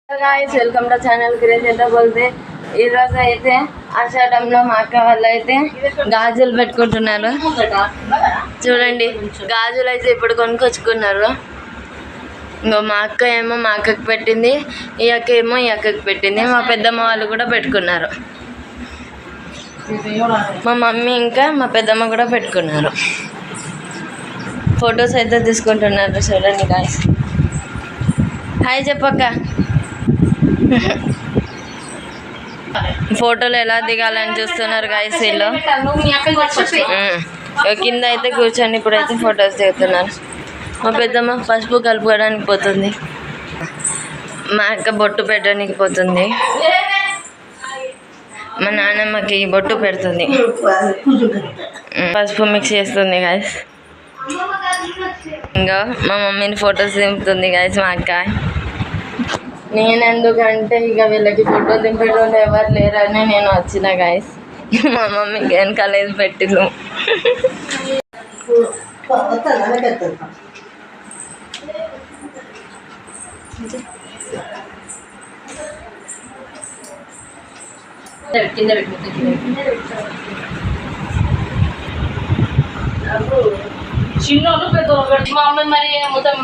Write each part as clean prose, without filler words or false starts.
guys welcome to channel craze ఎంత బోల్తే ఈ రోజు అయితే ఆషాఢంలో మా అక్క వాళ్ళు అయితే గాజులు పెట్టుకుంటున్నారు చూడండి గాజులు అయితే ఇప్పుడు కొనుకొచ్చుకున్నారు ఇంకో మా అక్క ఏమో మా అక్కకి పెట్టింది ఈ అక్క ఏమో ఈ అక్కకి పెట్టింది మా పెద్దమ్మ వాళ్ళు కూడా పెట్టుకున్నారు మా మమ్మీ ఇంకా మా పెద్దమ్మ కూడా పెట్టుకున్నారు ఫొటోస్ అయితే తీసుకుంటున్నారు చూడండి గాయ్స్ హాయ్ చెప్పక్క ఫోటోలు ఎలా దిగాలని చూస్తున్నారు గాయ్స్ వీళ్ళు కింద అయితే కూర్చొని ఇప్పుడైతే ఫొటోస్ దిగుతున్నారు మా పెద్దమ్మ పసుపు కలుపుకోవడానికి పోతుంది మా అక్క బొట్టు పెట్టడానికి పోతుంది మా నాన్నమ్మకి బొట్టు పెడుతుంది పసుపు మిక్స్ చేస్తుంది గాయ్స్ ఇంకా మా మమ్మీని ఫొటోస్ దింపుతుంది గాయ్స్ మా అక్క నేను ఎందుకంటే ఇక వీళ్ళకి ఫోటో దింపేటోళ్ళు ఎవరు లేరని నేను వచ్చిన గాయస్ మా మమ్మీకి వెనకాలేదు పెట్టిను చిన్నోళ్ళు పెద్దోళ్ళు మా అమ్మాయి మరి మొత్తం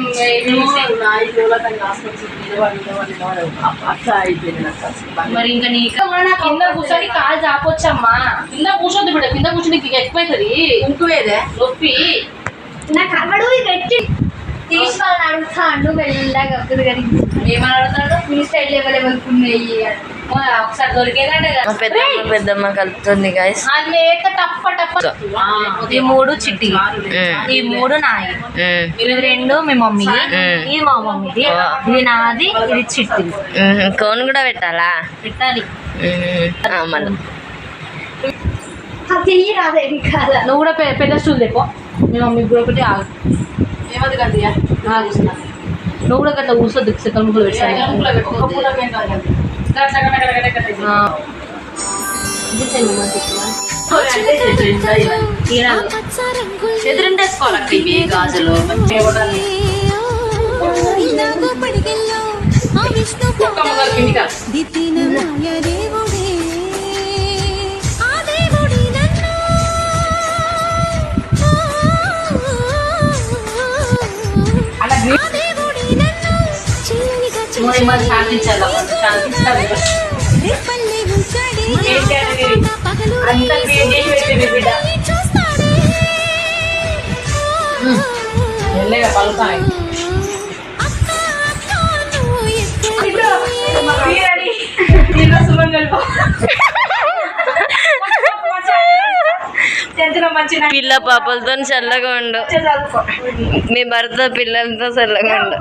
మరి ఇంకా నీ కింద కూర్చొని కాలు చాపొచ్చమ్మా కింద కూర్చోద్దు బిడ్డ కింద కూర్చొని ఎక్కువైతుంది ఇంకువేదే నొప్పి నాకు అమ్మడు పెట్టి తీసుకోవాలని అడుగుతాడు వెళ్ళగా ఏమని అడుగుతాడు మీ స్టైల్ లెవెల్ ఎవరుకున్నాయి ఒకసారి దొరికేదంటే పెద్దమ్మ కలుపుతుంది గాయస్ ఈ మూడు చిట్టి ఈ మూడు నాయి ఇవి రెండు మీ మమ్మీ ఇది మా మమ్మీది ఇది నాది ఇది చిట్టి కోన్ కూడా పెట్టాలా పెట్టాలి మళ్ళీ నువ్వు కూడా పెద్ద స్టూల్ తెపో మీ మమ్మీకి కూడా ఒకటి ఆగు ఏమది కదా నువ్వు కూడా గట్లా కూర్చోద్దు సెకండ్ ముగ్గులు పెట్టాలి ఎదురుండేసుకోవాలి గాజులు శాంతించాలి శాంతించాలి పలుతాయి పిల్ల పాపలతో చల్లగా ఉండు మీ భర్త పిల్లలతో చల్లగా ఉండు